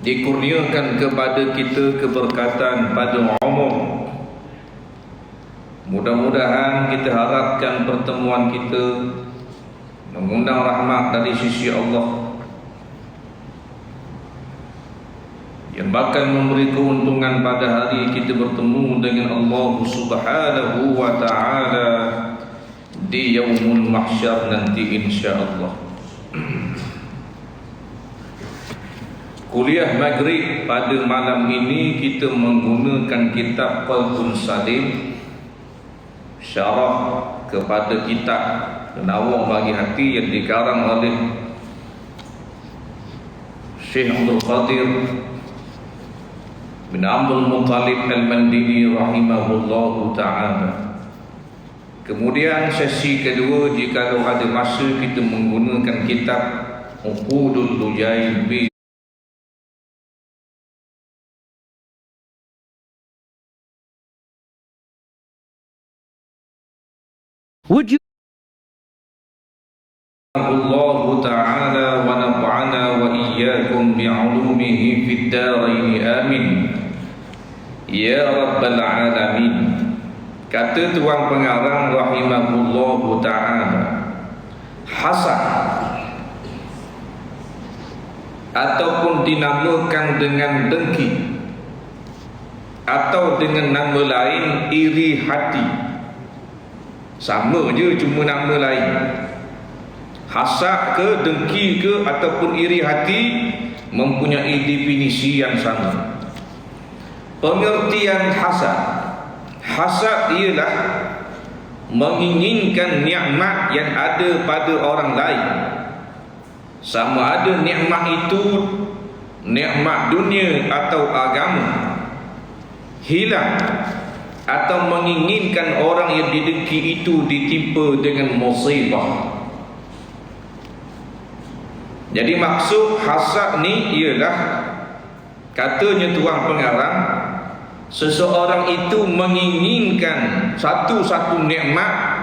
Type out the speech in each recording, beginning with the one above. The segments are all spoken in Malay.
dikurniakan kepada kita keberkatan pada umur. Mudah-mudahan kita harapkan pertemuan kita mengundang rahmat dari sisi Allah yang bakal memberi keuntungan pada hari kita bertemu dengan Allah Subhanahu wa ta'ala di yaumul mahsyar nanti insya-Allah. Kuliah maghrib pada malam ini kita menggunakan kitab Qalbun Salim, syarah kepada kitab Penawar Bagi Hati yang dikarang oleh Syekh Abdul Qadir bin Abdul Muttalib Al-Mandini rahimahullahu ta'ala. Kemudian sesi kedua, jika ada masa, kita menggunakan kitab Uqudul Lujaib. Would you Allah ta'ala wa nafa'ana wa iyyakum bi'ulumihi fid darain amin ya rabbal alamin. Kata tuan pengarang rahimahullah ta'ala, hasad ataupun dinamakan dengan dengki atau dengan nama lain iri hati, sama je, cuma nama lain. Hasad ke, dengki ke, ataupun iri hati mempunyai definisi yang sama. Pengertian hasad ialah menginginkan nikmat yang ada pada orang lain, sama ada nikmat itu nikmat dunia atau agama, hilang, atau menginginkan orang yang didengki itu ditimpa dengan musibah. Jadi maksud hasad ni ialah, katanya tuan pengarang, seseorang itu menginginkan satu-satu nikmat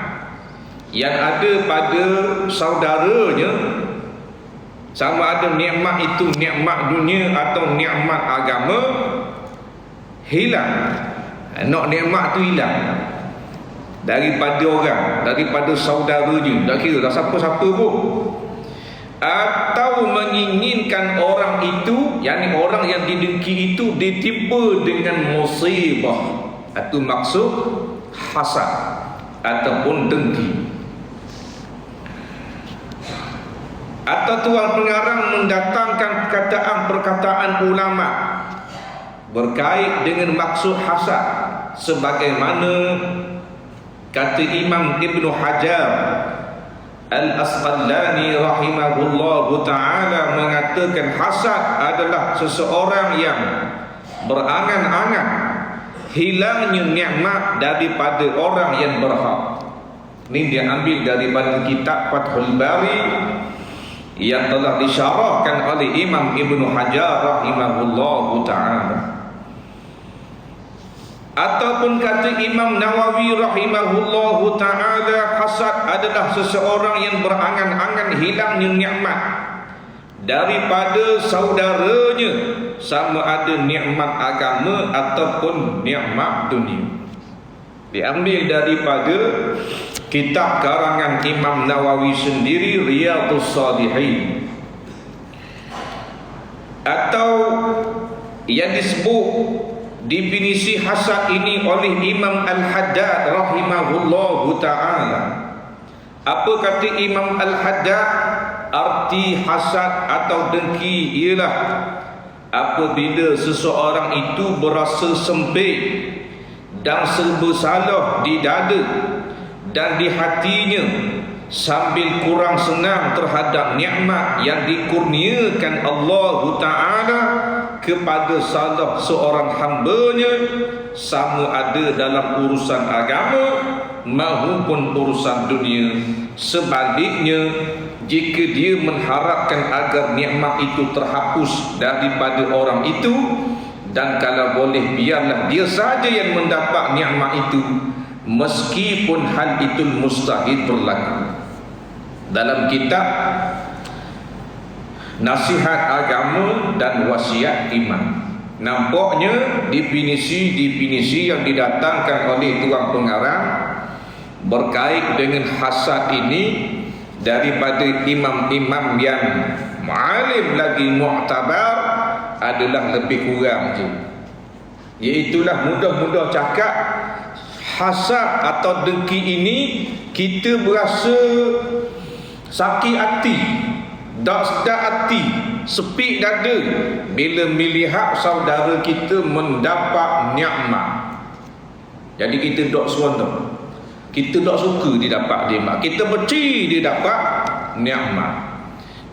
yang ada pada saudaranya, sama ada nikmat itu nikmat dunia atau nikmat agama, hilang. Nak nikmat tu hilang daripada orang, daripada saudaranya, tak kira dah siapa-siapa pun. Atau menginginkan orang itu, yakni orang yang didengki itu, ditimpa dengan musibah. Itu maksud hasad ataupun dengki. Atau tuan pengarang mendatangkan perkataan ulama berkait dengan maksud hasad, sebagaimana kata Imam Ibn Hajar Al-Asqalani rahimahullahu ta'ala mengatakan, hasad adalah seseorang yang berangan-angan hilangnya nikmat daripada orang yang berhak. Ini dia ambil daripada kitab Fathul Bari yang telah disyarahkan oleh Imam Ibn Hajar rahimahullahu ta'ala. Ataupun kata Imam Nawawi rahimahullahu ta'ala, hasad adalah seseorang yang berangan-angan hilangnya nikmat daripada saudaranya, sama ada nikmat agama ataupun nikmat dunia. Diambil daripada kitab karangan Imam Nawawi sendiri, Riyadhus Shalihin. Atau yang disebut definisi hasad ini oleh Imam Al-Haddad rahimahullahu ta'ala. Apa kata Imam Al-Haddad? Arti hasad atau dengki ialah apabila seseorang itu berasa sempit dan serba salah di dada dan di hatinya, sambil kurang senang terhadap nikmat yang dikurniakan Allah Ta'ala kepada salah seorang hambanya, sama ada dalam urusan agama maupun urusan dunia. Sebaliknya, jika dia mengharapkan agar nikmat itu terhapus daripada orang itu, dan kalau boleh biarlah dia saja yang mendapat nikmat itu, meskipun hal itu mustahil berlaku. Dalam kitab Nasihat Agama dan wasiat imam. Nampaknya definisi yang didatangkan oleh tuan pengarang berkait dengan hasad ini daripada imam-imam yang mu'alim lagi mu'tabar adalah lebih kurang je. Iaitulah mudah-mudah cakap hasad atau dengki ini kita berasa sakit hati, dak sedap hati, sepik dada bila melihat saudara kita mendapat nikmat. Jadi kita dok seronok, kita dok suka dia dapat nikmat, kita benci dia dapat nikmat.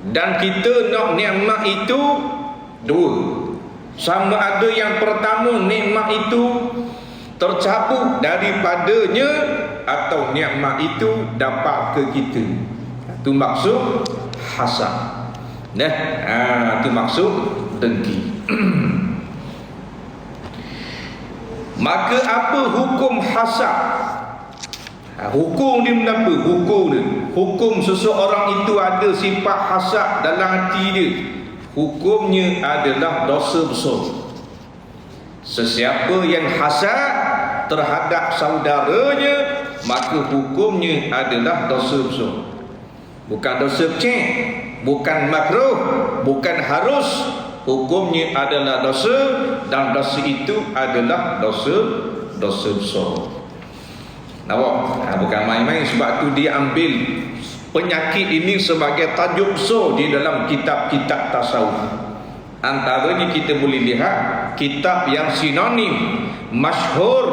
Dan kita nak nikmat itu dua. Sama ada yang pertama nikmat itu tercabut daripadanya atau nikmat itu dapat ke kita. Itu maksud hasad. Itu maksud dengki. Maka apa hukum hasad? Hukum dia menapa? Hukum seseorang itu ada sifat hasad dalam hati dia. Hukumnya adalah dosa besar. Sesiapa yang hasad terhadap saudaranya, maka hukumnya adalah dosa besar. Bukan dosa kecil, bukan makruh, bukan harus. Hukumnya adalah dosa, dan dosa itu adalah dosa besar. Nampak? Bukan main-main. Sebab tu dia ambil penyakit ini sebagai tajuk besar di dalam kitab-kitab tasawuf. Antaranya kita boleh lihat kitab yang sinonim, masyhur,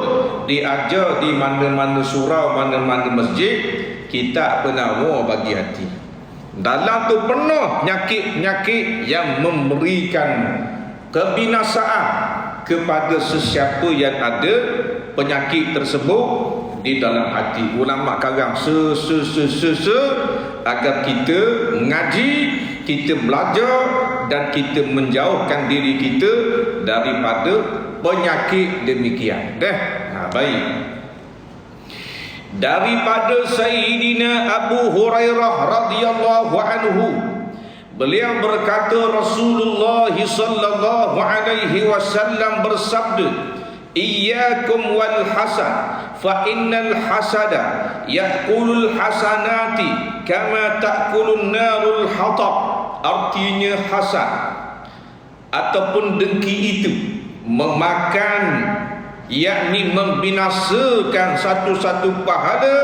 diajar di mana-mana surau, mana-mana masjid, kitab penawar bagi hati. Dalam tu penuh nyakit-nyakit yang memberikan kebinasaan kepada sesiapa yang ada penyakit tersebut di dalam hati. Ulama karang agar kita mengaji, kita belajar, dan kita menjauhkan diri kita daripada penyakit demikian. Baik. Daripada Sayyidina Abu Hurairah radhiyallahu anhu, beliau berkata Rasulullah sallallahu alaihi wasallam bersabda, "Iyyakum wal hasad, fa innal hasada ya'kulul hasanati kama ta'kulun narul hatab." Artinya hasad ataupun dengki itu memakan, yakni membinasakan satu-satu pahala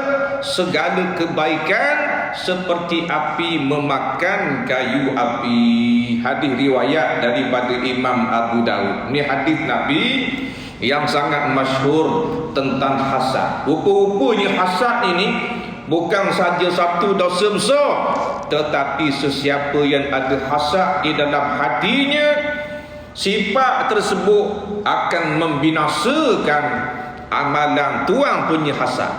segala kebaikan seperti api memakan kayu api. Hadis riwayat daripada Imam Abu Daud. Ini hadis Nabi yang sangat masyhur tentang hasad. Rupa-rupanya hasad ini bukan saja satu dosa besar, tetapi sesiapa yang ada hasad di dalam hatinya, sifat tersebut akan membinasakan amalan tuan punya hasad.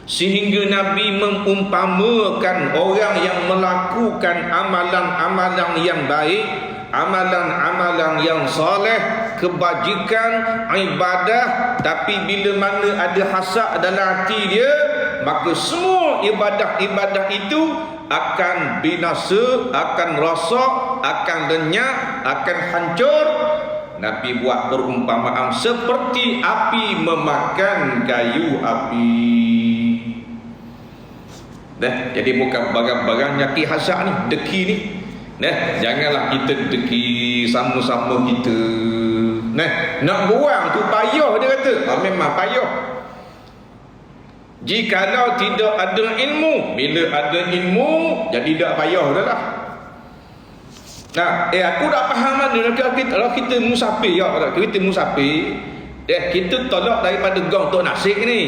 Sehingga Nabi mengumpamakan orang yang melakukan amalan-amalan yang baik, amalan-amalan yang soleh, kebajikan, ibadah, tapi bila mana ada hasad dalam hati dia, maka semua ibadah-ibadah itu akan binasa, akan rosak, akan lenyap, akan hancur. Nabi buat perumpamaan seperti api memakan kayu api. Jadi bukan barang-barang nyakit hasad ni, deki ni. Janganlah kita deki sama-sama kita. Nak buang tu payah, dia kata. Memang payah. Jikalau tidak ada ilmu, bila ada ilmu, jadi tak payah dah lah. Aku tak faham mana kalau kita musafir, kita musafir, kita tolak daripada gong Tok Nasik ni.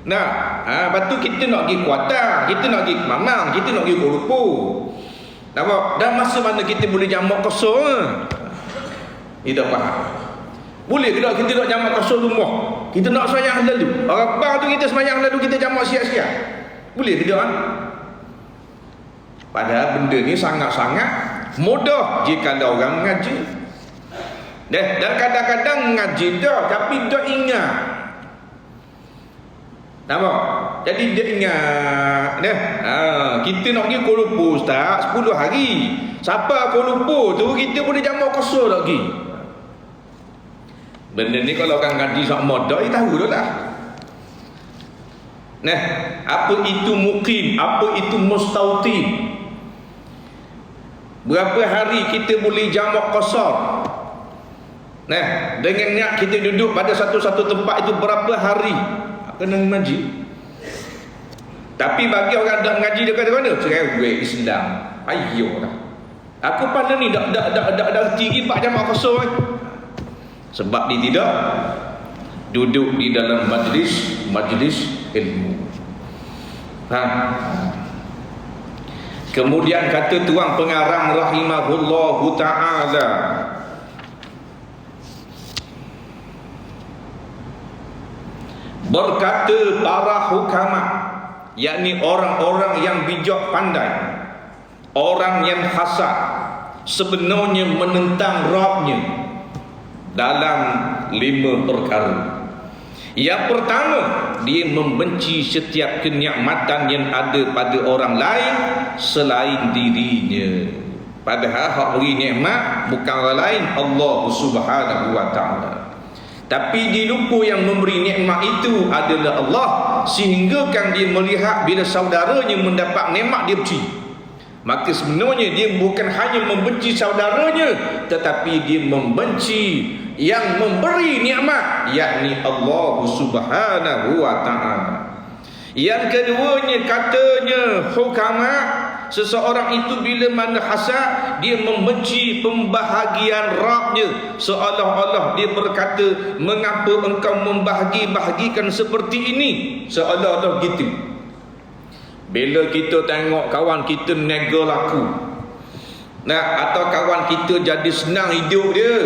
Lepas tu kita nak pergi Kuantan, kita nak pergi Mamang, kita nak pergi Kuala Lumpur. Nampak? Dan masa mana kita boleh jamak kosong? Kita faham. Boleh ke tak kita nak jamak kosong rumah? Kita nak semayang lalu. Orang bang tu kita semayang lalu, kita jamak siap-siap. Boleh ke tak? Padahal benda ni sangat-sangat mudah jika ada orang mengaji. Dan kadang-kadang mengaji dah, tapi tak ingat. Nampak? Jadi dia ingat dah. Kita nak pergi Kuala Lumpur Ustaz 10 hari. Siapa Kuala Lumpur tu kita boleh jamak kosong nak pergi. Benda ni kalau orang ngaji sama dak, dia tahu dah lah. Nah, apa itu muqim, apa itu mustautin? Berapa hari kita boleh jamak qasar? Nah, dengan niat kita duduk pada satu-satu tempat itu berapa hari? Kena ngaji. Tapi bagi orang dak ngaji dia kata mana? Cerewet Islam. Ayolah. Aku pada ni dak tinggi 4 jamak qasar. Sebab dia tidak duduk di dalam majlis ilmu. Kemudian kata tuan pengarang rahimahullahu ta'ala, berkata para hukama, yakni orang-orang yang bijak pandai, orang yang hasad, sebenarnya menentang Rabbnya dalam 5 perkara. Yang pertama, dia membenci setiap kenikmatan yang ada pada orang lain selain dirinya. Padahal hak beri nikmat bukan orang lain, Allah Subhanahu wa taala. Tapi dia lupa yang memberi nikmat itu adalah Allah, sehingga kan dia melihat bila saudaranya mendapat nikmat dia benci. Maka sebenarnya dia bukan hanya membenci saudaranya, tetapi dia membenci yang memberi nikmat, yakni Allah Subhanahu wa taala. Yang keduanya, katanya hukama, seseorang itu bila mana hasad, dia membenci pembahagian Rabbnya, seolah-olah dia berkata, mengapa engkau membahagi-bahagikan seperti ini, seolah-olah gitu. Bila kita tengok kawan kita nega laku, atau kawan kita jadi senang hidup dia,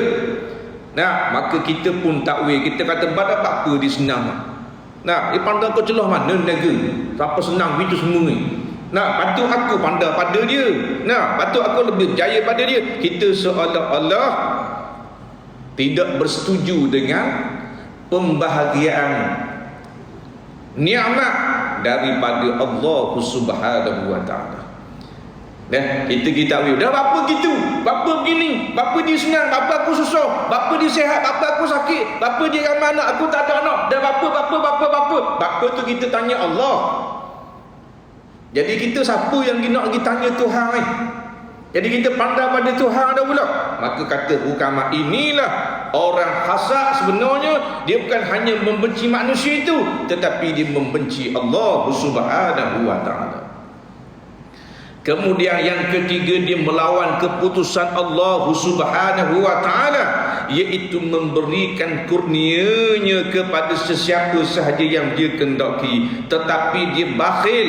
maka kita pun takwil, kita kata pada apa dia senang. Dia pandang kau celah mana nega, siapa senang begitu semua ni. Patut aku pandang pada dia, patut aku lebih berjaya pada dia. Kita seolah-olah tidak bersetuju dengan pembahagiaan nikmat daripada Allah Subhanahu wa taala. Kita dah apa gitu, bapa begini, bapa dia senang, bapa aku susah, bapa dia sihat, bapa aku sakit, bapa dia ramai anak, aku tak ada anak, dah bapa tu kita tanya Allah. Jadi kita siapa yang nak pergi tanya Tuhan ni? Jadi kita pandang pada Tuhan dah pula. Maka kata hukama, inilah orang hasad, sebenarnya dia bukan hanya membenci manusia itu, tetapi dia membenci Allah Subhanahu wa taala. Kemudian yang ketiga, dia melawan keputusan Allah Subhanahu wa taala, iaitu memberikan kurnianya kepada sesiapa sahaja yang dia kehendaki, tetapi dia bakhil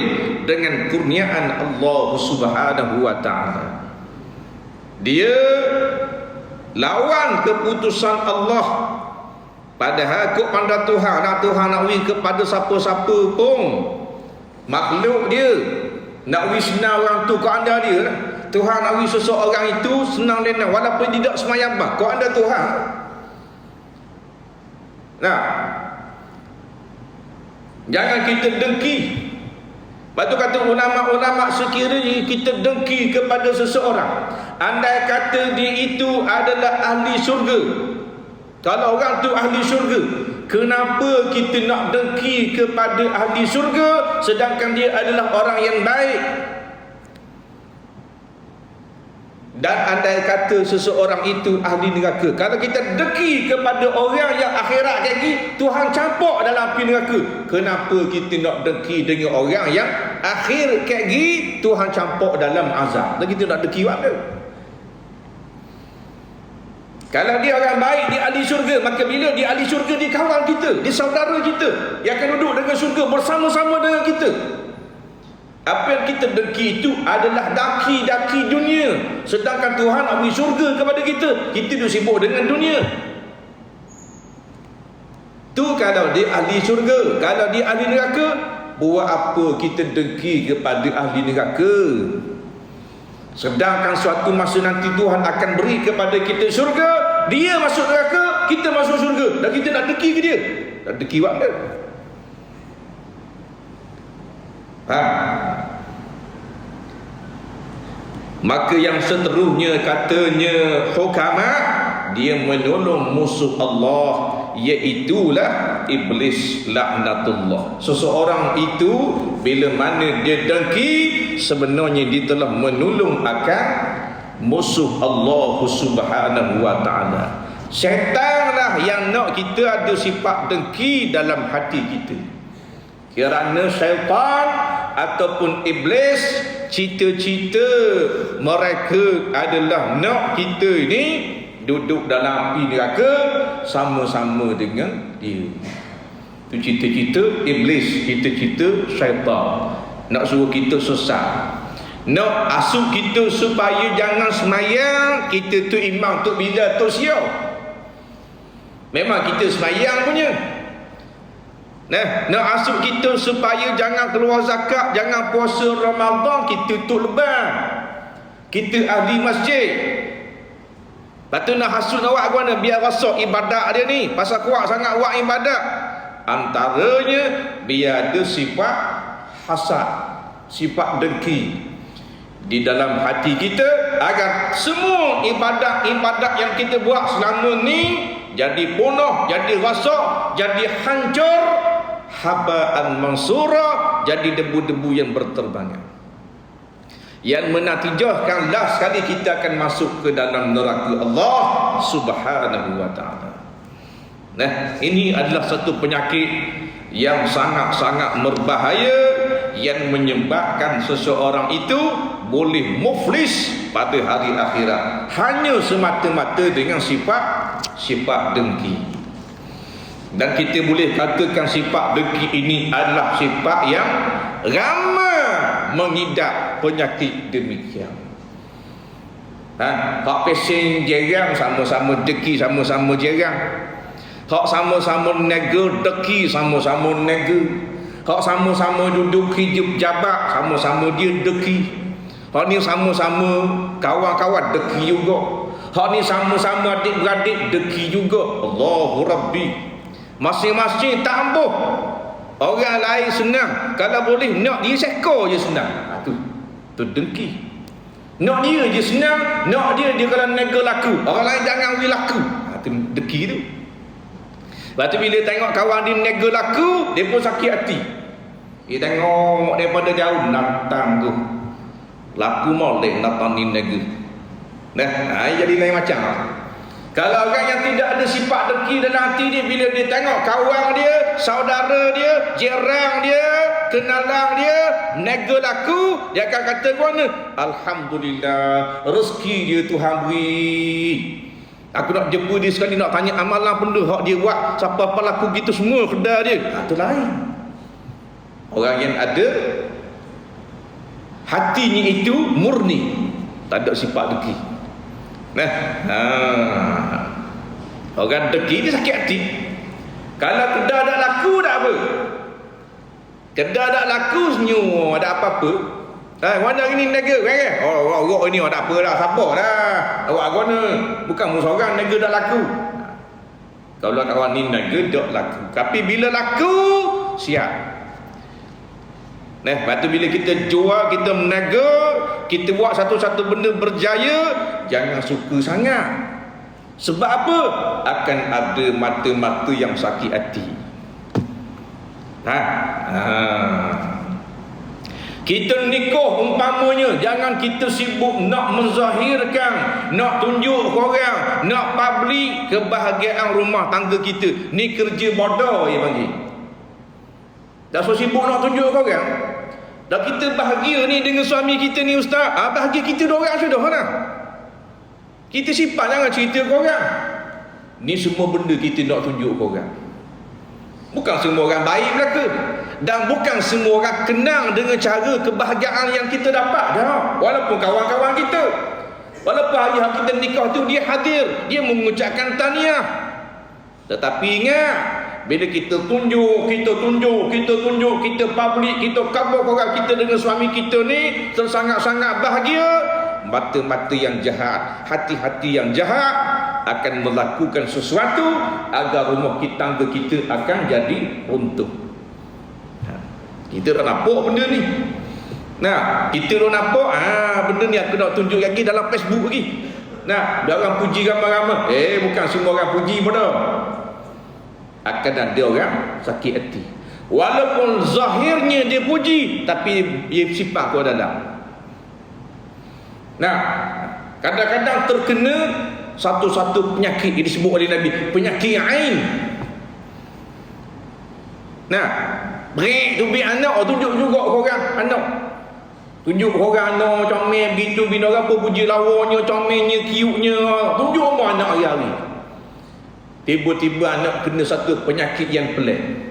dengan kurniaan Allah Subhanahu wa taala. Dia lawan keputusan Allah. Padahal kok pandang Tuhan, Tuhan nak beri kepada siapa-siapa pun makhluk dia, nak beri senang orang tu, kok anda dia lah. Tuhan nak beri seseorang itu senang lena walaupun tidak semayang, kok anda Tuhan. Jangan kita dengki. Lepas tu kata ulama-ulama, sekiranya kita dengki kepada seseorang, andai kata dia itu adalah ahli syurga, kalau orang tu ahli syurga, kenapa kita nak dengki kepada ahli syurga sedangkan dia adalah orang yang baik? Dan andai kata seseorang itu ahli neraka, kalau kita dengki kepada orang yang akhirat kayak gini, Tuhan campur dalam api neraka, kenapa kita nak dengki dengan orang yang akhir kayak gini, Tuhan campur dalam azab? Dan kita nak dengki apa? Kalau dia orang baik, dia ahli syurga, maka bila dia ahli syurga, dia kawan kita, dia saudara kita, yang akan duduk dengan syurga bersama-sama dengan kita. Apa yang kita dengki itu adalah daki-daki dunia, sedangkan Tuhan beri syurga kepada kita, kita duduk sibuk dengan dunia. Tu kalau dia ahli syurga. Kalau dia ahli neraka, buat apa kita dengki kepada ahli neraka? Sedangkan suatu masa nanti Tuhan akan beri kepada kita syurga, dia masuk neraka, kita masuk syurga, dan kita nak dengki ke dia? Nak dengki apa? Maka yang seterusnya katanya hukama, dia menolong musuh Allah, iaitulah iblis laknatullah. Seseorang itu bila mana dia dengki, sebenarnya dia telah menolong akan musuh Allah Subhanahu wa taala. Syaitanlah yang nak kita ada sifat dengki dalam hati kita. Kerana syaitan ataupun iblis, cita-cita mereka adalah nak kita ni duduk dalam api neraka sama-sama dengan dia. Itu cita-cita iblis, cita-cita syaitan. Nak suruh kita sesat, nak asuh kita supaya jangan semayang. Kita tu imam tu bila tu siap, memang kita semayang punya. Nak asuh kita supaya jangan keluar zakat, jangan puasa Ramadan. Kita tu leban, kita ahli masjid. Lepas tu nak hasut awak guna biar rasa ibadat dia ni, pasal kuat sangat awak ibadat. Antaranya biar ada sifat hasad, sifat dengki di dalam hati kita, agar semua ibadat-ibadat yang kita buat selama ni jadi punah, jadi rosak, jadi hancur, haba'an mansura, jadi debu-debu yang berterbangan, yang menatijahkan last sekali kita akan masuk ke dalam neraka Allah Subhanahu wa taala. Ini adalah satu penyakit yang sangat-sangat berbahaya, yang menyebabkan seseorang itu boleh muflis pada hari akhirat hanya semata-mata dengan sifat dengki. Dan kita boleh katakan sifat dengki ini adalah sifat yang ramai mengidap penyakit demikian. Hak pesen jerang sama-sama dengki, sama-sama jerang. Hak sama-sama nega dengki, sama-sama nega. Hak sama-sama duduk hidup jabat, sama-sama dia dengki. Hak ni sama-sama kawan-kawan dengki juga. Hak ni sama-sama adik-beradik dengki juga. Allahu Rabbi. Masing-masing tak ambuh. Orang lain senang, kalau boleh nak dia seko je senang. Tu dengki. Nak dia je senang, nak dia kalau nega laku, orang lain jangan beri laku. Tu dengki tu. Lepas tu bila tengok kawan dia nega laku, dia pun sakit hati. Dia tengok daripada jauh datang tu laku molek datang ni nega. Jadi lain macam. Kalau orang yang tidak ada sifat dengki dalam hati dia, bila dia tengok kawan dia, saudara dia, jiran dia, kenalan dia nega laku, dia akan kata mana? Alhamdulillah, rezeki dia Tuhan beri. Aku nak jumpa dia sekali, nak tanya amalan benda hak dia buat, siapa-apa laku gitu semua kedai dia. Itu lain. Orang yang ada hatinya itu murni, tak ada sifat dengki. Orang dengki dia sakit hati. Kalau kedai tak laku tak apa, kedai tak laku senyum, ada apa-apa. Mana ini nega kan? Oh ini tak apa dah, sabar dah. Awak guna bukan musuh orang nega tak laku. Kalau kawan ni nega tak laku, tapi bila laku siap. Lepas tu bila kita jual, kita meniaga, kita buat satu-satu benda berjaya, jangan suka sangat. Sebab apa? Akan ada mata-mata yang sakit hati. Kita nikah umpamanya, jangan kita sibuk nak menzahirkan, nak tunjuk korang, nak publik kebahagiaan rumah tangga kita. Ni kerja bodoh dia panggil. Dah so sibuk nak tunjuk korang. Dah kita bahagia ni dengan suami kita ni ustaz. Bahagia kita dua orang sudah lah. Kita simpan jangan cerita korang. Ni semua benda kita nak tunjuk korang. Bukan semua orang baik belaka, dan bukan semua orang kenal dengan cara kebahagiaan yang kita dapat dah. Walaupun kawan-kawan kita, walaupun hari kita nikah tu dia hadir, dia mengucapkan tahniah, tetapi ingat, bila kita tunjuk, kita publik, kita kabur orang kita dengan suami kita ni sangat-sangat bahagia, mata-mata yang jahat, hati-hati yang jahat akan melakukan sesuatu agar rumah tangga kita akan jadi runtuh. Kita dah nampak benda ni. Nah, kita dah nampak benda ni aku nak tunjuk lagi dalam Facebook lagi. Nah, dia orang puji ramai-ramai. Bukan semua orang puji pun dah. Akan ada orang sakit hati. Walaupun zahirnya dia puji, tapi dia sifat kau dalam. Nah, kadang-kadang terkena satu-satu penyakit yang disebut oleh Nabi, penyakit ain. Nah, break tu bi anak tunjuk juga orang anak. Tunjuk orang anak comel begitu, bina orang pun puji lawanya, comelnya, kiuknya, tunjuk apa anak hari-hari. Tiba-tiba anak kena satu penyakit yang pelik.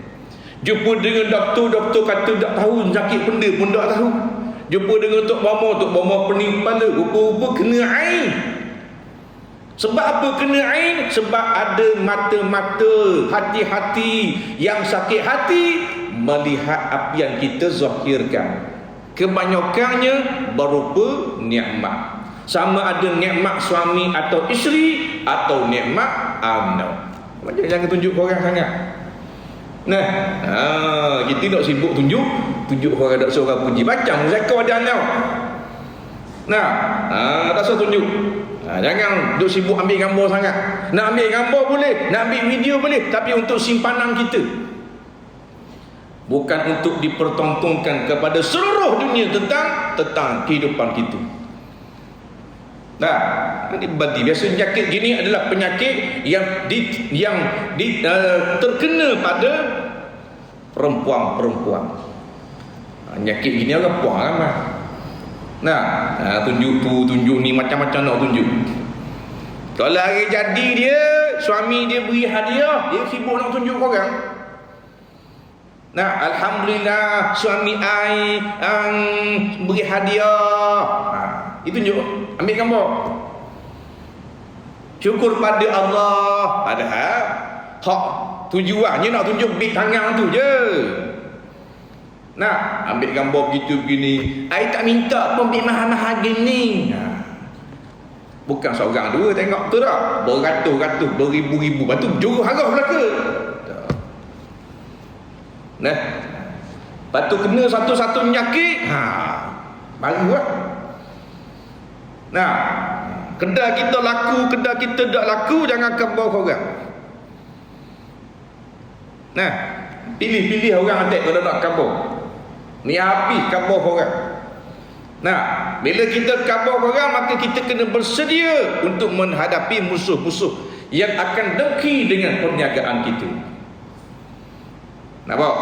Jumpa dengan doktor kata tak tahu sakit benda pun tak tahu. Jumpa dengan Tok Bama pening kepala, rupa-rupa kena ain. Sebab apa kena ain? Sebab ada mata-mata, hati-hati yang sakit hati melihat apa yang kita zahirkan. Kebanyakannya berupa nikmat. Sama ada nikmat suami atau isteri atau nikmat anak. Macam jangan tunjuk orang sangat. Nah, kita nak sibuk tunjuk orang tak suruh puji. Macam zakar ada anak. Nah, tak suruh tunjuk. Jangan duk sibuk ambil gambar sangat. Nak ambil gambar boleh, nak ambil video boleh, tapi untuk simpanan kita. Bukan untuk dipertontonkan kepada seluruh dunia tentang kehidupan kita. Nah, ini berarti biasa penyakit gini adalah penyakit yang terkena pada perempuan-perempuan. Penyakit gini orang puan ramai. Nah, tunjuk tu, tunjuk ni, macam-macam nak tunjuk. Kalau hari jadi dia, suami dia beri hadiah, dia sibuk nak tunjuk orang. Nah, alhamdulillah suami ai beri hadiah. Itu tunjuk, ambil gambar. Syukur pada Allah. Padahal hak tujuannya nak tunjuk big tangan tu je. Nah, ambil gambar begitu begini. Ai tak minta pun big mahal-mahal gini. Bukan seorang dua tengok tu tak? Beratus-ratus, beribu-ribu. Lepas tu juru harap belaka. Nah, lepas tu kena satu-satu penyakit. Baru lah. Nah, kedai kita laku, kedai kita tak laku, jangan kebau orang. Nah, pilih-pilih orang adik kalau nak kabur. Ni habis kabur orang. Nah, bila kita kabur orang, maka kita kena bersedia untuk menghadapi musuh-musuh yang akan dengki dengan perniagaan kita. Nampak?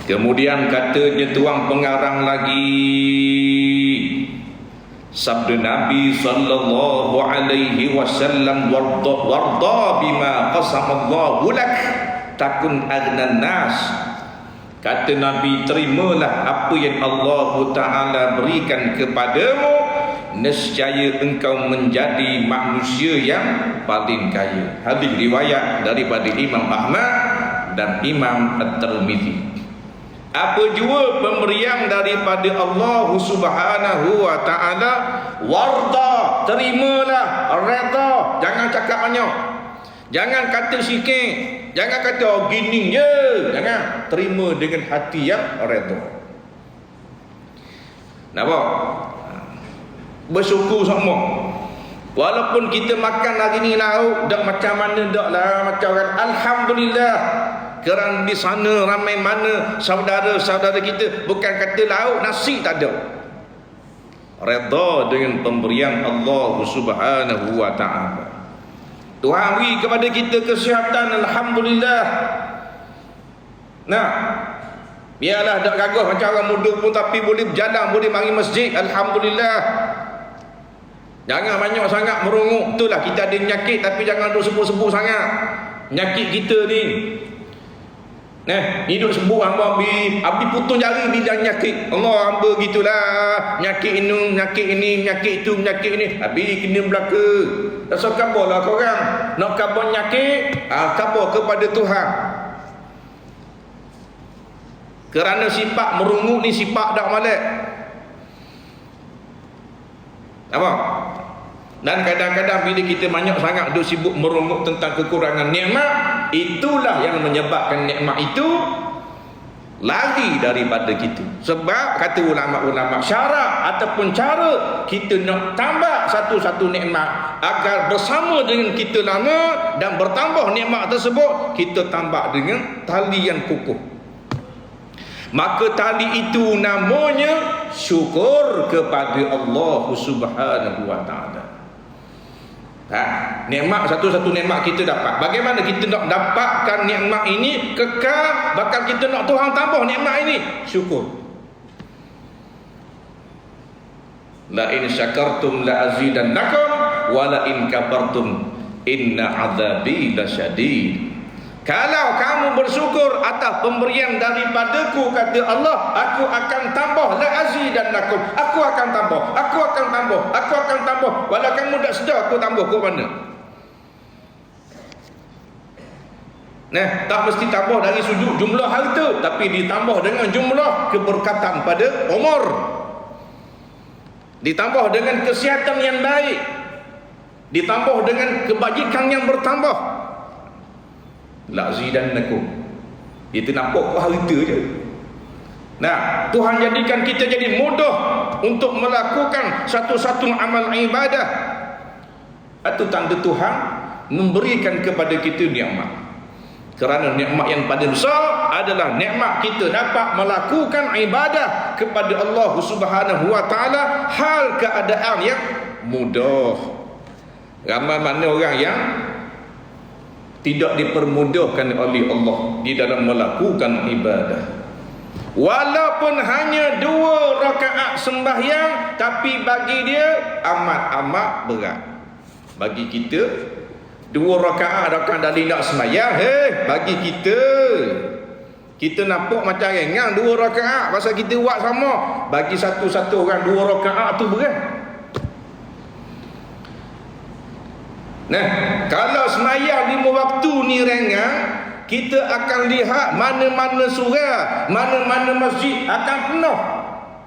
Kemudian katanya tuang pengarang lagi, sabda Nabi sallallahu alaihi wasallam, warda bima qasamallahu lak takun aghnan nas. Kata Nabi, terimalah apa yang Allah Ta'ala berikan kepadamu, nescaya engkau menjadi manusia yang paling kaya. Hadis riwayat daripada Imam Ahmad dan Imam At-Tirmizi. Apa jua pemberian daripada Allah Subhanahu wa Ta'ala, warda, terimalah, redha. Jangan cakap banyak, jangan kata sikit, jangan kata gini je. Jangan, terima dengan hati yang redha. Nampak? Bersyukur semua. Walaupun kita makan hari ni lauk dak macam mana dak lah, macam orang alhamdulillah. Kerana di sana ramai mana saudara-saudara kita, bukan kata lauk nasi tak ada. Redha dengan pemberian Allah Subhanahu wa Ta'ala. Tuhan beri kepada kita kesihatan, alhamdulillah. Nah, biarlah tak gagah macam orang muda pun, tapi boleh berjalan, boleh mari masjid, alhamdulillah. Jangan banyak sangat merunguk. Itulah kita ada penyakit, tapi jangan duk sebut-sebut sangat penyakit kita ni. Nah, hidup sebut hamba habis putus jari bila penyakit. Allah hamba gitulah. Penyakit ini, penyakit ini, penyakit itu, penyakit ini. Habis kena belaka. Tak kabarlah korang. Nak kabar penyakit, kabar kepada Tuhan. Kerana sifat merungut ni sifat dak malik. Apa? Dan kadang-kadang bila kita banyak sangat duk sibuk merungut tentang kekurangan nikmat, itulah yang menyebabkan nikmat itu lari daripada kita. Sebab kata ulama-ulama, syarat ataupun cara kita nak tambah satu-satu nikmat agar bersama dengan kita lama dan bertambah nikmat tersebut, kita tambah dengan tali yang kukuh. Maka tali itu namanya syukur kepada Allah Subhanahu wa taala. Nikmat, satu-satu nikmat kita dapat. Bagaimana kita nak dapatkan nikmat ini kekal, bahkan kita nak Tuhan tambah nikmat ini? Syukur. La in syakartum la azidannakum wa la in kafartum inna azabi lasyadid. Kalau kamu bersyukur atas pemberian daripadaku, kata Allah, aku akan tambah, la azidannakum, aku akan tambah, aku akan tambah, aku akan tambah. Walau kamu tak sedar aku tambah ke mana. Nah, tak mesti tambah dari sudut jumlah harta, tapi ditambah dengan jumlah keberkatan pada umur, ditambah dengan kesihatan yang baik, ditambah dengan kebajikan yang bertambah. La zidannakum. Itu nampak kau harta je. Nah, Tuhan jadikan kita jadi mudah untuk melakukan satu-satu amal ibadah. Itu tanda Tuhan memberikan kepada kita nikmat. Kerana nikmat yang paling besar adalah nikmat kita dapat melakukan ibadah kepada Allah Subhanahu wa taala hal keadaan yang mudah. Ramai mana orang yang tidak dipermudahkan oleh Allah di dalam melakukan ibadah. Walaupun hanya 2 rakaat sembahyang, tapi bagi dia amat-amat berat. Bagi kita 2 rakaat dari nak sembahyang, bagi kita nampak macam ringan 2 rakaat pasal kita buat sama. Bagi satu-satu orang 2 rakaat tu berat. Nah, kalau semayang 5 waktu ni ringan, kita akan lihat mana-mana surau, mana-mana masjid akan penuh.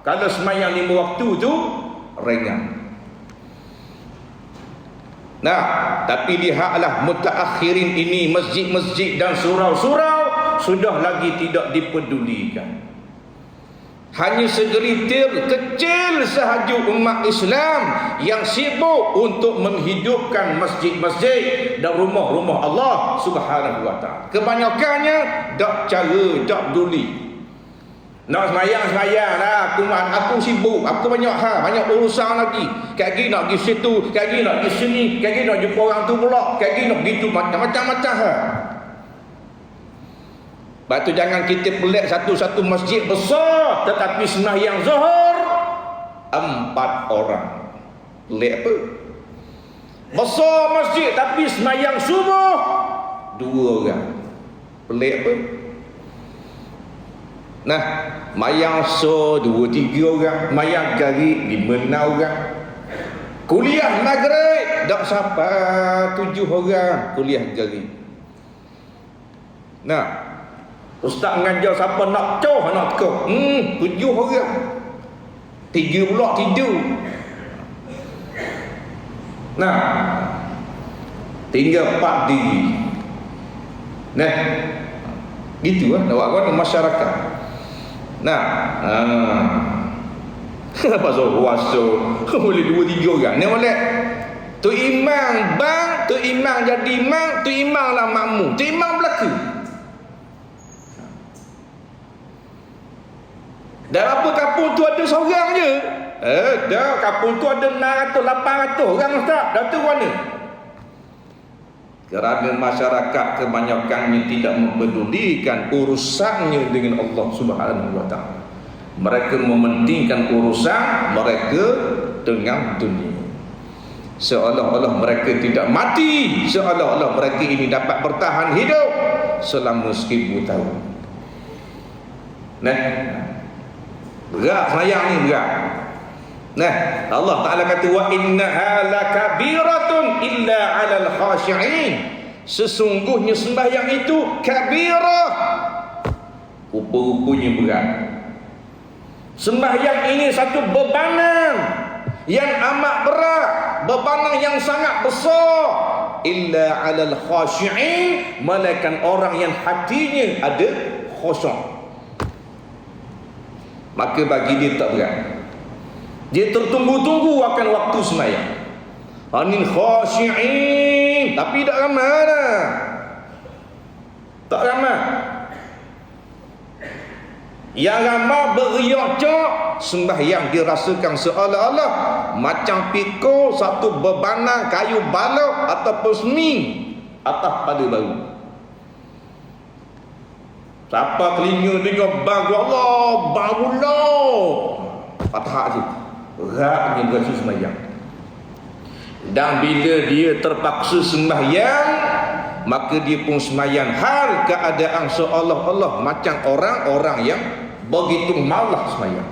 Kalau semayang 5 waktu tu ringan. Nah, tapi lihatlah mutaakhirin ini, masjid-masjid dan surau-surau sudah lagi tidak dipedulikan. Hanya segelitir kecil sahaja umat Islam yang sibuk untuk menghidupkan masjid-masjid dan rumah-rumah Allah Subhanahu wa taala. Kebanyakannya dak cara, dak peduli. Nak sembahyang lah, aku sibuk, aku banyak urusan lagi. Kak gi nak pergi situ, kak gi nak pergi sini, kak gi nak jumpa orang tu pula, kak gi nak gitu macam-macam ha. Sebab tu jangan kita pelik satu-satu masjid besar tetapi sembahyang zuhur 4 orang. Pelik apa? Besar masjid tapi sembahyang subuh 2 orang. Pelik apa? Nah, mayang so 2-3 orang, mayang gari 5-6 orang. Kuliah maghrib dak sampai 7 orang kuliah gari. Nah, ustaz mengajar siapa nak coh nak teka. 7 orang. 3 pula tidur. Nah, tinggal 4 diri. Nah, gitu lah nak buat masyarakat. Nah, pasal puasa boleh 2-3 orang. Ni boleh. Tu imam bang, tu imam jadi imam, tu imam lah makmum, tu imam belaka. Dan apa kampung tu ada seorang je? Dah kampung tu ada 600-800 orang ustaz. Dah tu mana? Kerana masyarakat kebanyakannya tidak mempedulikan urusannya dengan Allah Subhanahu wa taala. Mereka mementingkan urusan mereka dengan dunia. Seolah-olah mereka tidak mati, seolah-olah mereka ini dapat bertahan hidup selama 1000 tahun. Nah, berat sayang ni berat. Nah, Allah Ta'ala kata wa innaha lakabiratun illa 'alal khashi'in. Sesungguhnya sembahyang itu kabirah. Rupa-rupanya berat. Sembahyang ini satu bebanan yang amat berat bebanang yang sangat besar, illa 'alal khashi'in, melainkan orang yang hatinya ada khusyuk. Maka bagi dia tak berat. Dia tertunggu-tunggu akan waktu sembahyang. Anil khashi'in, tapi tak ramai dah. Tak ramai. Yang ramai beriak-cak sembahyang dirasakan seolah-olah macam pikul satu bebanang kayu balok ataupun seming atas pada baru. Siapa telinga dengar bang Allah, bangunlah, patah je, beratnya berasa sembahyang. Dan bila dia terpaksa sembahyang, maka dia pun sembahyang hal keadaan seolah-olah macam orang-orang yang begitu malas sembahyang.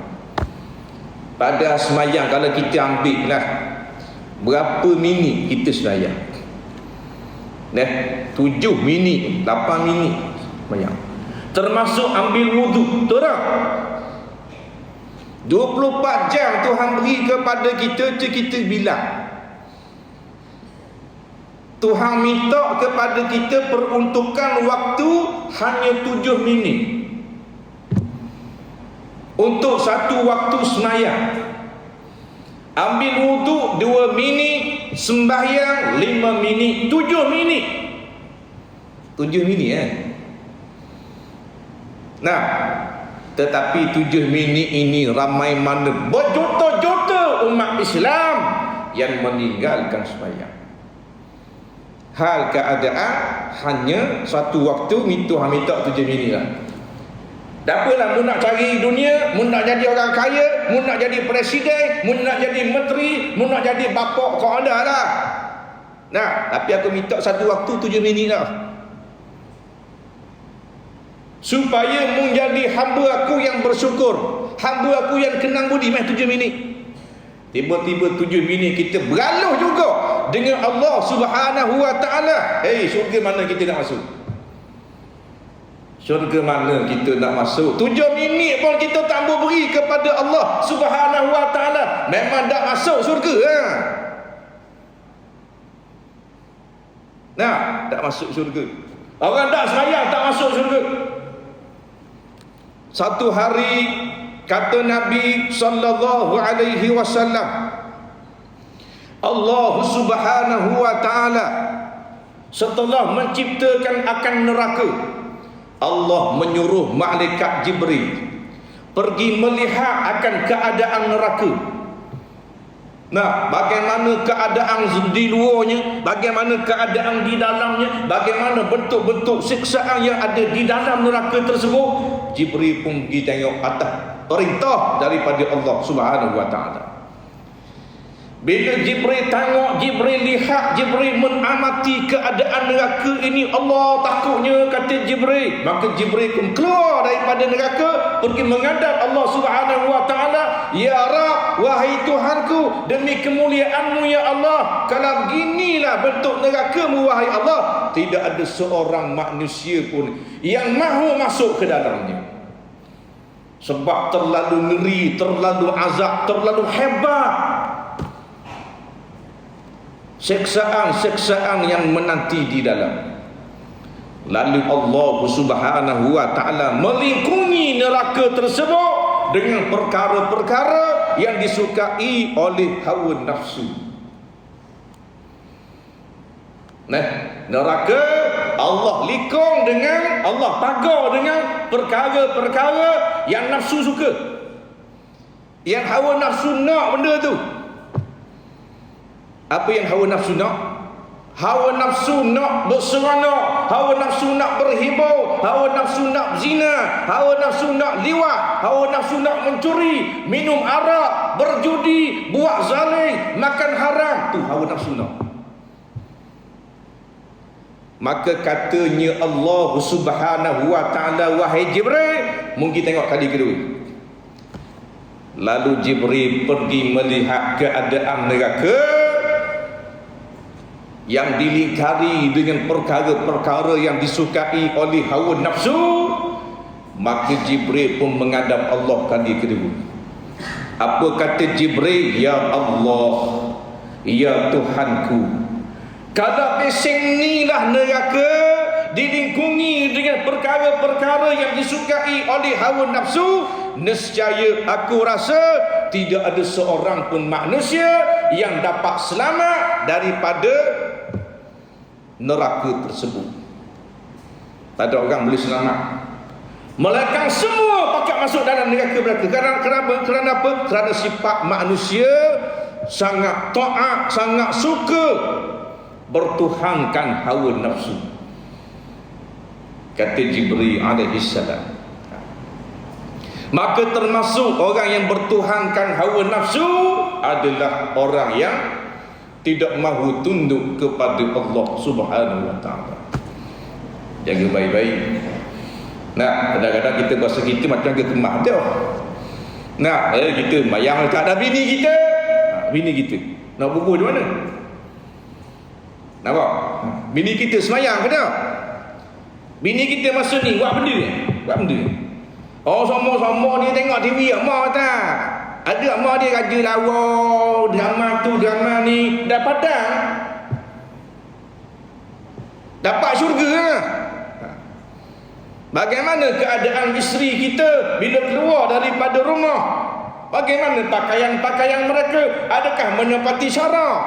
Pada sembahyang kalau kita ambil lah berapa minit kita sembahyang, 7 minit, 8 minit sembahyang, termasuk ambil wuduk, betul tak? 24 jam Tuhan beri kepada kita, kita bilang. Tuhan minta kepada kita peruntukan waktu hanya 7 minit untuk satu waktu sembahyang. Ambil wuduk 2 minit, sembahyang 5 minit, 7 minit. 7 minit Nah, tetapi 7 minit ini ramai mana berjuta-juta umat Islam yang meninggalkan sembahyang. Hal keadaan hanya satu waktu Tuhan minta 7 minit lah. Tak apalah, mu nak cari dunia, mu nak jadi orang kaya, mu nak jadi presiden, mu nak jadi menteri, mu nak jadi bapak, kau ada lah. Nah, tapi aku minta satu waktu 7 minit lah, supaya mu jadi hamba aku yang bersyukur, hamba aku yang kenang budi. 7 minit. Tiba-tiba 7 minit kita bergaluh juga dengan Allah Subhanahu wa ta'ala. Syurga mana kita nak masuk? Syurga mana kita nak masuk? 7 minit pun kita tak beri kepada Allah Subhanahu wa ta'ala, memang tak masuk syurga ha? Nah, tak masuk syurga. Orang tak sembahyang tak masuk syurga. Satu hari kata Nabi sallallahu alaihi wasallam, Allah Subhanahu wa ta'ala setelah menciptakan akan neraka, Allah menyuruh malaikat Jibril pergi melihat akan keadaan neraka. Nah, bagaimana keadaan di luarnya, bagaimana keadaan di dalamnya, bagaimana bentuk-bentuk siksaan yang ada di dalam neraka tersebut. Jibril pun pergi tengok atas perintah daripada Allah Subhanahu wa ta'ala. Bila Jibril tengok, Jibril lihat, Jibril menamati keadaan neraka ini, Allah takutnya, kata Jibril. Maka Jibril pun keluar daripada neraka, pergi menghadap Allah Subhanahu wa ta'ala. Ya Rab, wahai Tuhanku, demi kemuliaan-Mu ya Allah, kalau beginilah bentuk neraka-Mu wahai Allah, tidak ada seorang manusia pun yang mahu masuk ke dalamnya, sebab terlalu ngeri, terlalu azab, terlalu hebat seksaan-seksaan yang menanti di dalam. Lalu Allah Subhanahu wa ta'ala melingkungi neraka tersebut dengan perkara-perkara yang disukai oleh hawa nafsu. Nah, neraka Allah likung dengan, Allah pagar dengan perkara-perkara yang nafsu suka, yang hawa nafsu nak benda tu. Apa yang hawa nafsu nak? Hawa nafsu nak berseronok, hawa nafsu nak berhibau, hawa nafsu nak zina, hawa nafsu nak liwat, hawa nafsu nak mencuri, minum arak, berjudi, buat zalim, makan haram. Tu hawa nafsu nak. Maka katanya Allah Subhanahu wa ta'ala, wahai Jibril, mungkin tengok kali kedua. Lalu Jibril pergi melihat keadaan neraka yang dilingkari dengan perkara-perkara yang disukai oleh hawa nafsu. Maka Jibril pun menghadap Allah kali kedua. Apa kata Jibril? Ya Allah, Ya Tuhanku, kalau pesing inilah neraka dilingkungi dengan perkara-perkara yang disukai oleh hawa nafsu, nescaya aku rasa tidak ada seorang pun manusia yang dapat selamat daripada neraka tersebut. Tak ada orang boleh selamat, melainkan semua pakat masuk dalam neraka. Kerana apa? Kerana sifat manusia sangat taat, sangat suka bertuhankan hawa nafsu. Kata Jibril alaihi salam, maka termasuk orang yang bertuhankan hawa nafsu adalah orang yang tidak mahu tunduk kepada Allah Subhanahu wa taala. Jaga baik-baik. Nah, kadang-kadang kita bahasa kita macam ke kemah dah. Nah, kita mayang tak ada bini kita. Bini kita nak bubuh di mana? Nampak? Bini kita semayang ke tak? Bini kita masa ni buat benda ni. Oh, sama-sama dia tengok TV mak tak? Ada mak dia raja lawa, drama tu, drama ni. Dah padang. Dapat syurga lah. Bagaimana keadaan isteri kita bila keluar daripada rumah? Bagaimana pakaian-pakaian mereka? Adakah menepati syarak?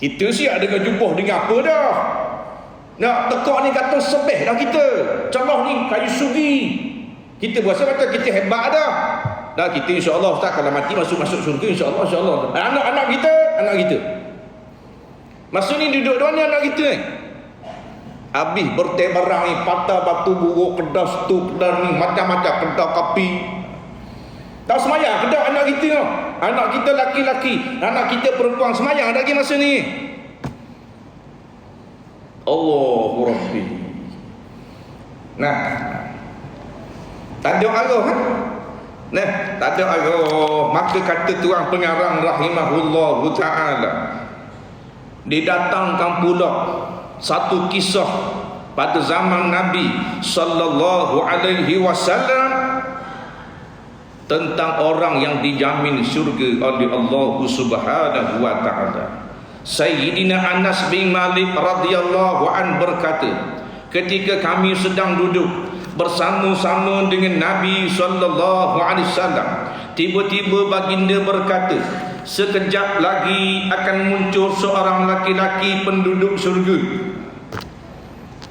Kita sih ada jubah dengan apa dah? Nak tekak ni kata sebeh dah kita. Celah ni kayu sugi. Kita berasa macam kita hebat dah. Dah kita insya-Allah Ustaz kalau mati masuk syurga insya-Allah. Anak-anak kita. Masa ni duduk di mana anak kita ni? Habis bertebarang ni, patah batu buruk, kedas tu, kedas ni, macam-macam, kedas kopi. Tak semayang kedas anak kita no. Anak kita laki-laki, anak kita perempuan semayang lagi masa ni. Allahu Rabbi. Nah, tak ada arah kan? Nah, tak ada arah. Maka kata tuan pengarang rahimahullahu ta'ala, didatangkan pula satu kisah pada zaman Nabi sallallahu alaihi wasallam tentang orang yang dijamin syurga oleh Allah Subhanahu wa taala. Sayyidina Anas bin Malik radhiyallahu an berkata, ketika kami sedang duduk bersama-sama dengan Nabi sallallahu alaihi wasallam, tiba-tiba baginda berkata, sekejap lagi akan muncul seorang laki-laki penduduk syurga.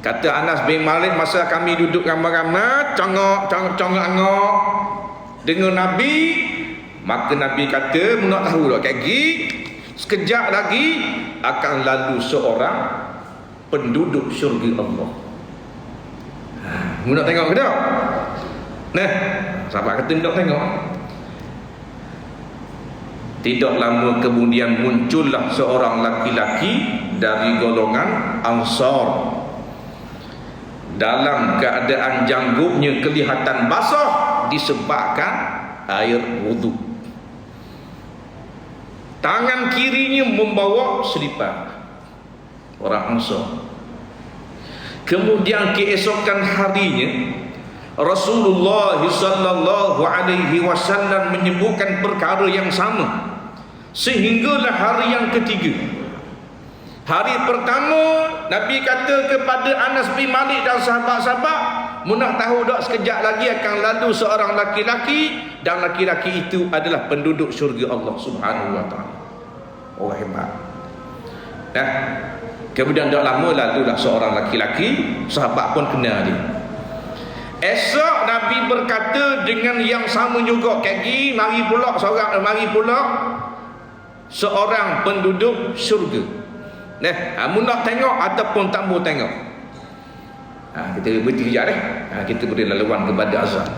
Kata Anas bin Malik, masa kami duduk ramai-ramai congok dengan Nabi, maka Nabi kata, nak tahu tak kaki, sekejap lagi akan lalu seorang penduduk syurga Allah. Nak tengok ke tak? Nah, sahabat kata nak tengok. Tidak lama kemudian muncullah seorang laki-laki dari golongan Ansar. Dalam keadaan janggutnya kelihatan basah disebabkan air wudu. Tangan kirinya membawa selipar. Orang Ansar. Kemudian keesokan harinya Rasulullah sallallahu alaihi wasallam menyebutkan perkara yang sama. Sehinggalah hari yang ketiga. Hari pertama Nabi kata kepada Anas bin Malik dan sahabat-sahabat, "Munah tahu tak sekejap lagi akan lalu seorang laki-laki, dan laki-laki itu adalah penduduk syurga Allah Subhanahu wa taala." Orang hebat. Nah, kemudian tak lama lalulah seorang laki-laki, sahabat pun kenal dia. Esok Nabi berkata dengan yang sama juga, kaki mari pula seorang penduduk syurga. Mun nak tengok ataupun tak mau tengok. Kita berhenti sekejap kita beri laluan kepada azan.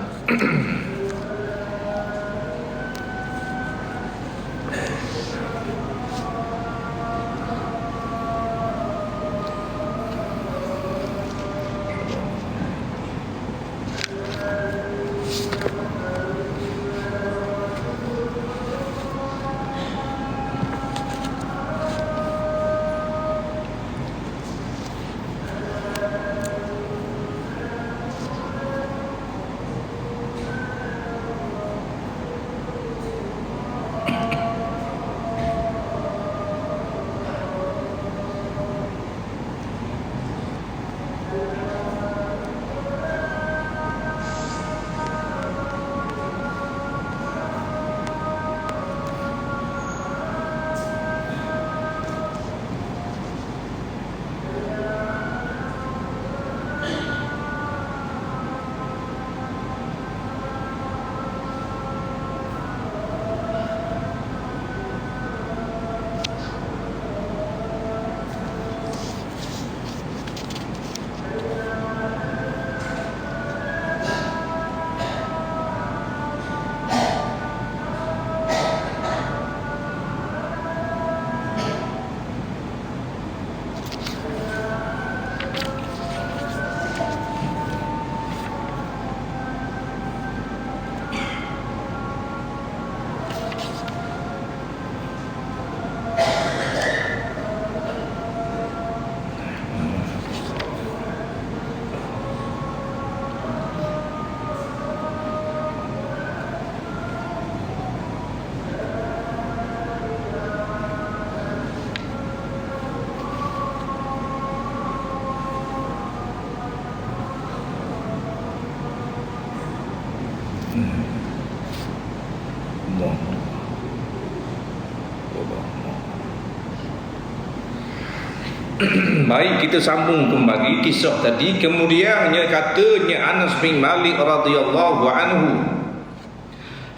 Baik, kita sambung kembali kisah tadi. Kemudiannya katanya Anas bin Malik radhiyallahu anhu,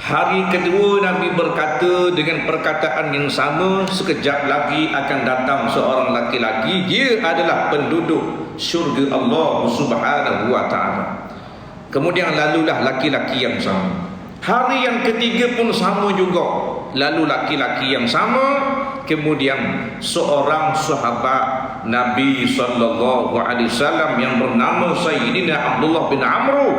hari kedua Nabi berkata dengan perkataan yang sama, sekejap lagi akan datang seorang laki-laki, dia adalah penduduk syurga Allah Subhanahu wa ta'ala. Kemudian lalulah laki-laki yang sama. Hari yang ketiga pun sama juga, lalu laki-laki yang sama. Kemudian seorang sahabat Nabi sallallahu alaihi wasallam yang bernama Sayyidina Abdullah bin Amr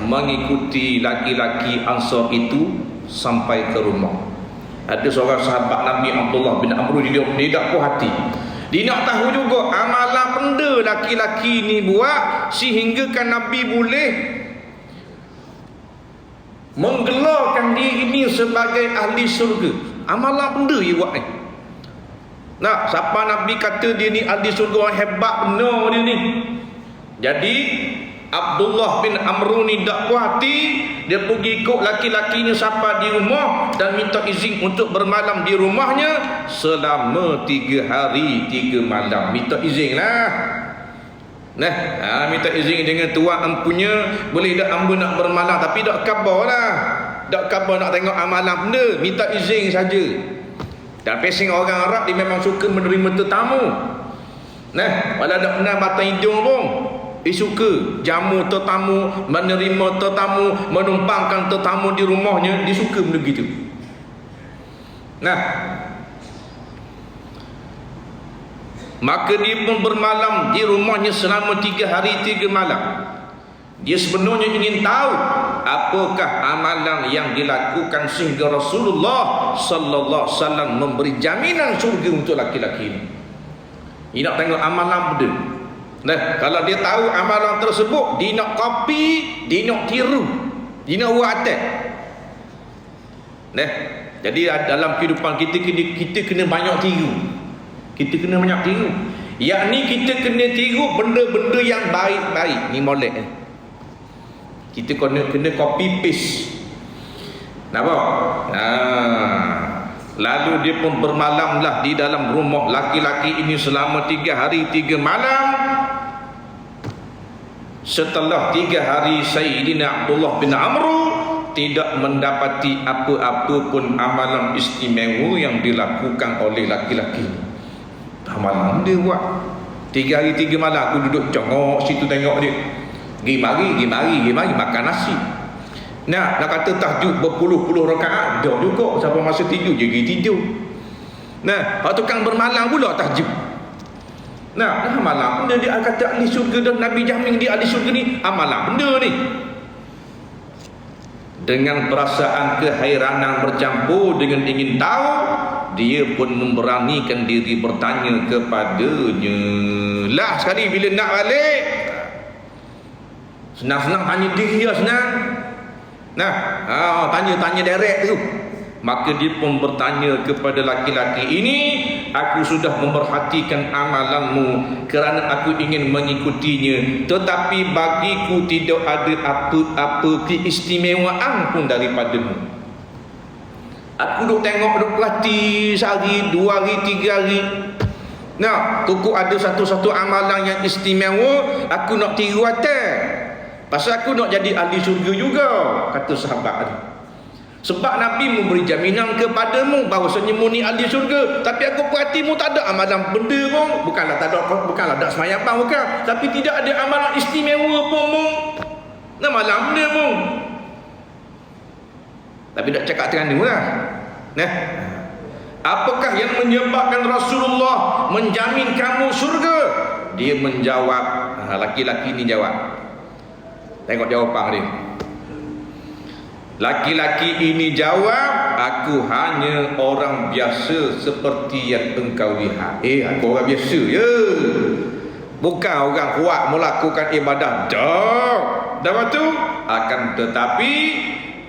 mengikuti laki-laki Ansar itu sampai ke rumah. Ada seorang sahabat Nabi Abdullah bin Amr, dia tak puas hati. Dia nak tahu juga amalan benda laki-laki ni buat sehinggakan Nabi boleh menggelarkan diri ini sebagai ahli syurga. Amalan benda dia buat ni. Nah, siapa Nabi kata dia ni ahli syurga, hebat benar dia ni. Jadi Abdullah bin Amr ni tak puas hati, dia pergi ikut laki-lakinya siapa di rumah dan minta izin untuk bermalam di rumahnya selama 3 hari 3 malam. Minta izin lah. Minta izin dengan tuan empunya, boleh tak hamba nak bermalam, tapi tak khabar lah. Tak khabar nak tengok amalan benda, minta izin saja. Dan pesing orang Arab, dia memang suka menerima tetamu. Walau tak pernah batang hidung pun, dia suka jamu tetamu, menerima tetamu, menumpangkan tetamu di rumahnya. Dia suka benda gitu. Maka dia pun bermalam di rumahnya selama 3 hari 3 malam. Dia sebenarnya ingin tahu apakah amalan yang dilakukan sehingga Rasulullah sallallahu alaihi wasallam memberi jaminan syurga untuk laki-laki ini. Dia nak tengok amalan benda. Kalau dia tahu amalan tersebut, dia nak copy, dia nak tiru, dia nak buat attack. Jadi dalam kehidupan kita kena banyak tiru. Kita kena banyak tiru. Yakni kita kena tiru benda-benda yang baik-baik. Ni molek ni. Kita kena copy paste. Nampak? Lalu dia pun bermalamlah di dalam rumah laki-laki ini selama 3 hari 3 malam. Setelah 3 hari Sayyidina Abdullah bin Amr tidak mendapati apa-apa pun amalan istimewa yang dilakukan oleh laki-laki. Amalan dia buat 3 hari 3 malam. Aku duduk congok situ tengok dia, Gi mari makan nasi. Nak kata tahajud berpuluh-puluh rakaat, dah juga. Siapa masa tidur je pergi tidur. Tukang bermalam pula tahajud. Amalan benda dia kata ahli syurga, dan Nabi jamin dia ahli syurga ni. Amalan benda ni. Dengan perasaan kehairanan bercampur dengan ingin tahu, dia pun memberanikan diri bertanya kepadanya. Lah sekali bila nak balik, senang-senang tanya diri dia, senang. Tanya direct tu. Maka dia pun bertanya kepada laki-laki ini, aku sudah memerhatikan amalanmu kerana aku ingin mengikutinya, tetapi bagiku tidak ada apa-apa keistimewaan pun daripadamu. Aku duk tengok, duk perhati sehari, 2 hari, 3 hari. Kuku ada satu-satu amalan yang istimewa, aku nak tiru atas. Pasal aku nak jadi ahli syurga juga, kata sahabat ni. Sebab Nabi memberi jaminan kepadamu bahawasanya mu ni ahli syurga, tapi aku perhati mu tak ada amalan benda pun. Bukanlah tak semayang pun, bukan, tapi tidak ada amalan istimewa pun mu. Malam benda mu. Tapi tak cakap dengan dia lah. Apakah yang menyebabkan Rasulullah menjamin kamu syurga? Dia menjawab, laki-laki ni jawab. Tengok jawapan dia. Laki-laki ini jawab, aku hanya orang biasa seperti yang engkau lihat. Aku orang biasa je, bukan orang kuat melakukan ibadah. Dah tu. Akan tetapi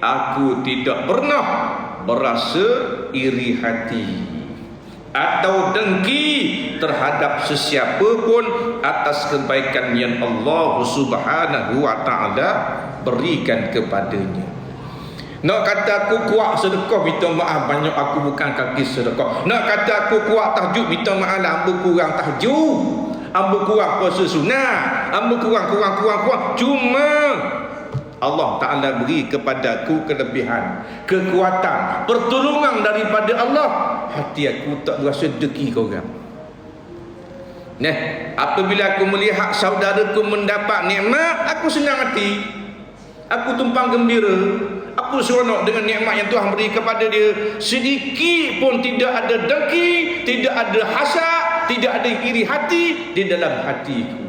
aku tidak pernah berasa iri hati atau dengki terhadap sesiapa pun atas kebaikan yang Allah Subhanahu wa ta'ala berikan kepadanya. Nak kata aku kuat sedekah, minta maaf banyak aku bukan kaki sedekah. Nak kata aku kuat tahajud, minta maaf lah ambil kurang tahajud, ambil kurang puasa sunat, ambil kurang. Cuma Allah Ta'ala beri kepada aku kelebihan, kekuatan, pertolongan daripada Allah. Hati aku tak berasa deki kau orang. Nah, apabila aku melihat saudaraku mendapat nikmat, aku senang hati, aku tumpang gembira, aku seronok dengan nikmat yang Tuhan beri kepada dia. Sedikit pun tidak ada dengki, tidak ada hasad, tidak ada iri hati di dalam hatiku.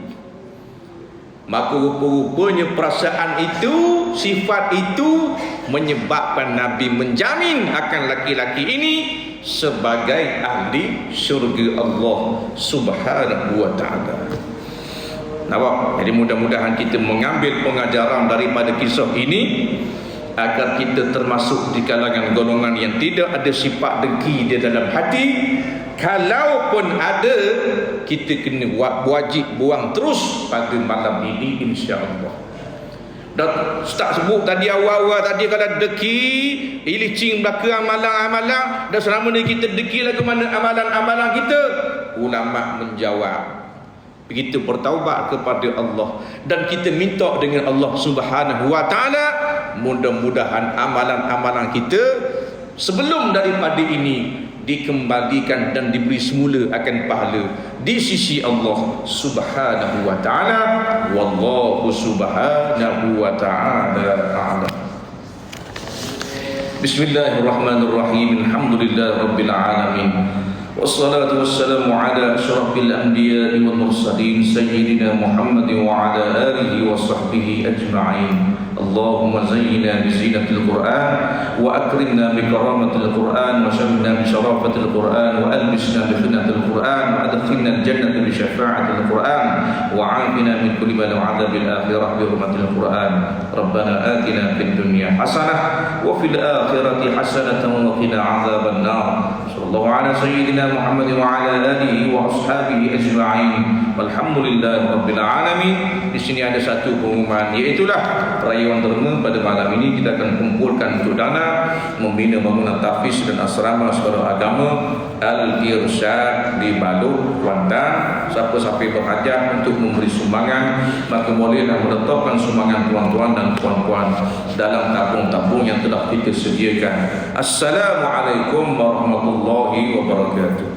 Maka rupa-rupanya perasaan itu, sifat itu menyebabkan Nabi menjamin akan laki-laki ini sebagai ahli syurga Allah Subhanahu wa ta'ala. Nampak? Jadi mudah-mudahan kita mengambil pengajaran daripada kisah ini agar kita termasuk di kalangan golongan yang tidak ada sifat dengki di dalam hati. Kalaupun ada, kita kena wajib buang terus pada malam ini, insya-Allah. Dan Ustaz sebut tadi awal-awal tadi, kalau deki ilicing belaka amalan-amalan, dan selama ni kita deki lagu mana amalan-amalan kita? Ulama menjawab, begitu bertaubat kepada Allah dan kita minta dengan Allah Subhanahu wa ta'ala, mudah-mudahan amalan-amalan kita sebelum daripada ini dikembalikan dan diberi semula akan pahala di sisi Allah Subhanahu wa ta'ala. Wallahu subhanahu wa ta'ala a'lam. Bismillahirrahmanirrahim. Alhamdulillah rabbil alamin. Wassalatu wassalamu ala asyrafil anbiya'i wal mursalin sayyidina Muhammad wa ala alihi wa sahbihi ajma'in. Allahumma zayyina bi zinatil Qur'an wa akrimna bi karamatil Qur'an wa shamilna bi sharafatil Qur'an wa albisna bi khinatil Qur'an wa adkhilna al-jannata bi syafa'atil Qur'an wa 'afina min kulli bala wa 'adzabil akhirah bi hurmatil Qur'an. Rabbana atina fid dunya hasanah wa fil akhirati hasanatan wa qina 'adzaban nar. Sallallahu ala sayyidina Muhammad wa ala alihi wa ashabihi ajma'in. Walhamdulillahi rabbil alamin. Di sini ada satu pengumuman, iaitulah perayaan derma pada malam ini kita akan kumpulkan untuk dana membina bangunan tahfiz dan asrama sekolah agama Al-Irsyad di Balok, Kuantan. Siapa-siapa berhajat untuk memberi sumbangan, maka bolehlah meletakkan sumbangan tuan-tuan dan puan-puan dalam tabung-tabung yang telah kita sediakan. Assalamualaikum warahmatullahi wabarakatuh.